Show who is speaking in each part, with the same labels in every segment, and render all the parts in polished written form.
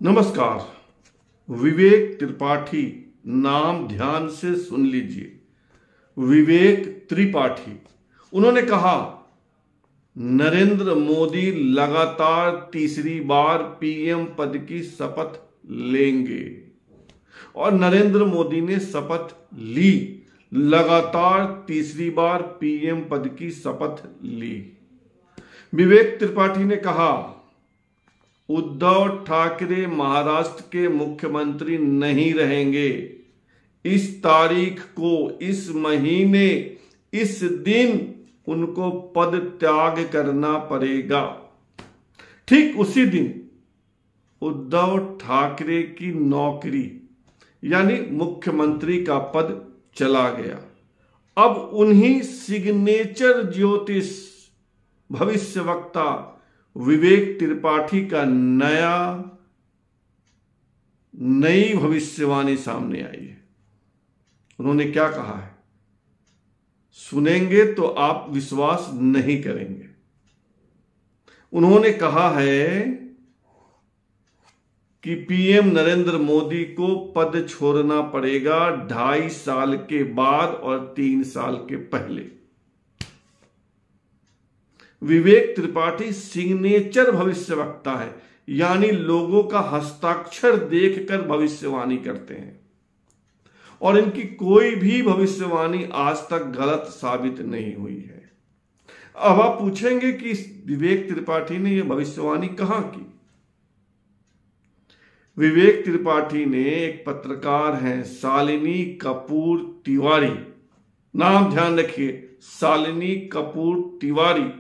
Speaker 1: नमस्कार। विवेक त्रिपाठी नाम ध्यान से सुन लीजिए। विवेक त्रिपाठी। उन्होंने कहा नरेंद्र मोदी लगातार तीसरी बार पीएम पद की शपथ लेंगे और नरेंद्र मोदी ने शपथ ली। लगातार तीसरी बार पीएम पद की शपथ ली। विवेक त्रिपाठी ने कहा उद्धव ठाकरे महाराष्ट्र के मुख्यमंत्री नहीं रहेंगे। इस तारीख को, इस महीने, इस दिन उनको पद त्याग करना पड़ेगा। ठीक उसी दिन उद्धव ठाकरे की नौकरी यानी मुख्यमंत्री का पद चला गया। अब उन्हीं सिग्नेचर ज्योतिष भविष्यवक्ता विवेक त्रिपाठी का नई भविष्यवाणी सामने आई है। उन्होंने क्या कहा है, सुनेंगे तो आप विश्वास नहीं करेंगे। उन्होंने कहा है कि पीएम नरेंद्र मोदी को पद छोड़ना पड़ेगा 2.5 साल के बाद और 3 साल के पहले। विवेक त्रिपाठी सिग्नेचर भविष्यवक्ता है, यानी लोगों का हस्ताक्षर देखकर भविष्यवाणी करते हैं और इनकी कोई भी भविष्यवाणी आज तक गलत साबित नहीं हुई है। अब आप पूछेंगे कि विवेक त्रिपाठी ने यह भविष्यवाणी कहां की। विवेक त्रिपाठी ने, एक पत्रकार हैं शालिनी कपूर तिवारी, नाम ध्यान रखिए, शालिनी कपूर तिवारी।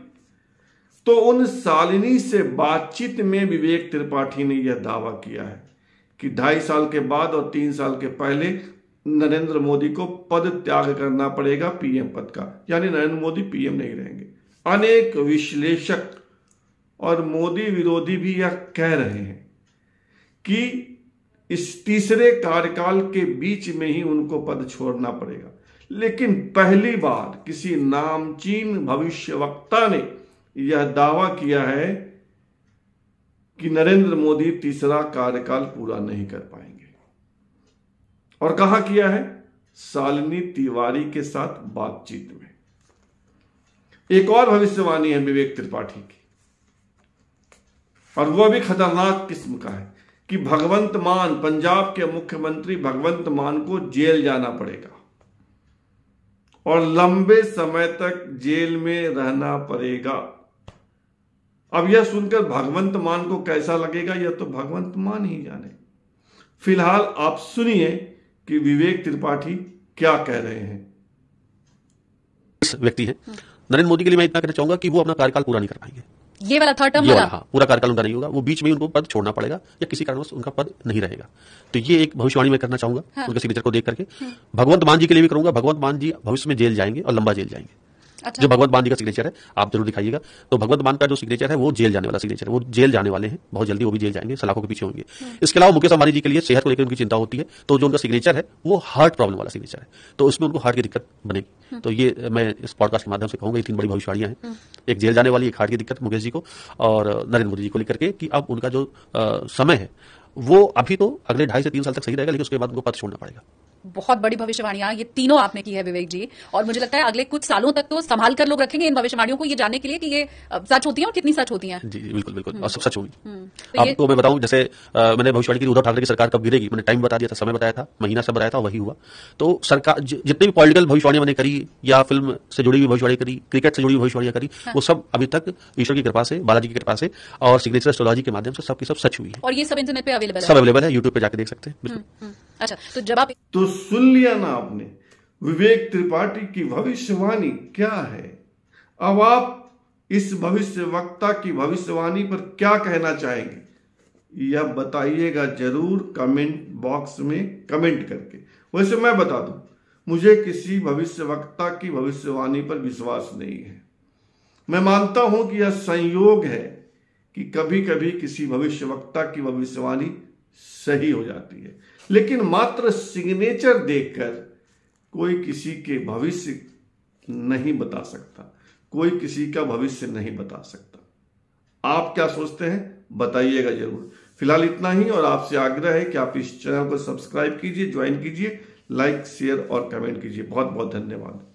Speaker 1: तो उन शालिनी से बातचीत में विवेक त्रिपाठी ने यह दावा किया है कि 2.5 साल के बाद और 3 साल के पहले नरेंद्र मोदी को पद त्याग करना पड़ेगा पीएम पद का, यानी नरेंद्र मोदी पीएम नहीं रहेंगे। अनेक विश्लेषक और मोदी विरोधी भी यह कह रहे हैं कि इस तीसरे कार्यकाल के बीच में ही उनको पद छोड़ना पड़ेगा। लेकिन पहली बार किसी नामचीन भविष्यवक्ता ने यह दावा किया है कि नरेंद्र मोदी तीसरा कार्यकाल पूरा नहीं कर पाएंगे। और कहा किया है, शालिनी तिवारी के साथ बातचीत में। एक और भविष्यवाणी है विवेक त्रिपाठी की, और वह भी खतरनाक किस्म का है कि भगवंत मान, पंजाब के मुख्यमंत्री भगवंत मान को जेल जाना पड़ेगा और लंबे समय तक जेल में रहना पड़ेगा। अब यह सुनकर भगवंत मान को कैसा लगेगा, यह तो भगवंत मान ही जाने। फिलहाल आप सुनिए कि विवेक त्रिपाठी क्या कह रहे हैं।
Speaker 2: व्यक्ति है नरेंद्र मोदी के लिए मैं इतना कहना चाहूंगा कि वो अपना कार्यकाल पूरा नहीं कर पाएंगे।
Speaker 3: ये वाला थर्ड टर्म वाला,
Speaker 2: हाँ, पूरा कार्यकाल उनका नहीं होगा। वो बीच में उनको पद छोड़ना पड़ेगा या किसी कारणवश उनका पद नहीं रहेगा। तो ये एक भविष्यवाणी मैं करना चाहूंगा, उनके सिग्नेचर को देख करके। भगवंत मान जी के लिए भी करूंगा। भगवंत मान जी भविष्य में जेल जाएंगे और लंबा जेल जाएंगे।
Speaker 3: अच्छा।
Speaker 2: जो भगवंत मान जी का सिग्नेचर है आप जरूर दिखाइएगा। तो भगवंत मान का जो सिग्नेचर है वो जेल जाने वाला सिग्नेचर है। वो जेल जाने वाले हैं बहुत जल्दी, वो भी जेल जाएंगे, सलाखों के पीछे होंगे। इसके अलावा मुकेश अंबानी जी के लिए सेहत को लेकर उनकी चिंता होती है, तो जो उनका सिग्नेचर है वो हार्ट प्रॉब्लम वाला सिग्नेचर है, तो उसमें उनको हार्ट की दिक्कत बनेगी। तो ये मैं इस पॉडकास्ट के माध्यम से कहूंगा, ये 3 बड़ी भविष्यवाणियां हैं, एक जेल जाने वाली, एक हार्ट की दिक्कत मुकेश जी को और नरेंद्र मोदी जी को लेकर के, कि अब उनका जो समय है वो अभी तो अगले 2.5 से 3 साल तक सही रहेगा, लेकिन उसके बाद उनको पद छोड़ना पड़ेगा।
Speaker 3: बहुत बड़ी भविष्यवाणियां ये तीनों आपने की है विवेक जी, और मुझे लगता है अगले कुछ सालों तक तो संभाल कर लोग रखेंगे इन भविष्यवाणियों को, ये जानने के लिए कि ये सच होती हैं और कितनी सच होती हैं।
Speaker 2: जी बिल्कुल बिल्कुल, और सब सच होगी।
Speaker 3: तो
Speaker 2: आपको मैं बताऊं, जैसे मैंने भविष्यवाणी की उद्धव ठाकरे की सरकार कब गिरेगी, मैंने टाइम बता दिया था, समय बताया था, महीना सब बताया था, वही हुआ। तो सरकार जितनी भी पॉलिटिकल भविष्यवाणियां मैंने करी या फिल्म से जुड़ी हुई भविष्यवाणी करी, क्रिकेट से जुड़ी हुई भविष्यवाणियां करी, वो सब अभी तक ईश्वर की कृपा से, बालाजी की कृपा से और सिग्नेचर एस्ट्रोलॉजी के माध्यम से सबकी सब सच हुई है।
Speaker 3: और ये सब इंटरनेट पे अवेलेबल है,
Speaker 2: सब अवेलेबल है, यूट्यूब पे जाके देख सकते हैं।
Speaker 3: अच्छा, तो जब आप
Speaker 1: तो सुन लिया ना आपने विवेक त्रिपाठी की भविष्यवाणी क्या है। अब आप इस भविष्यवक्ता की भविष्यवाणी पर क्या कहना चाहेंगे, यह बताइएगा जरूर कमेंट बॉक्स में कमेंट करके। वैसे मैं बता दूं, मुझे किसी भविष्यवक्ता की भविष्यवाणी पर विश्वास नहीं है। मैं मानता हूं कि यह संयोग है कि कभी कभी किसी भविष्यवक्ता की भविष्यवाणी सही हो जाती है, लेकिन मात्र सिग्नेचर देखकर कोई किसी के भविष्य नहीं बता सकता, कोई किसी का भविष्य नहीं बता सकता। आप क्या सोचते हैं बताइएगा जरूर। फिलहाल इतना ही, और आपसे आग्रह है कि आप इस चैनल को सब्सक्राइब कीजिए, ज्वाइन कीजिए, लाइक शेयर और कमेंट कीजिए। बहुत बहुत धन्यवाद।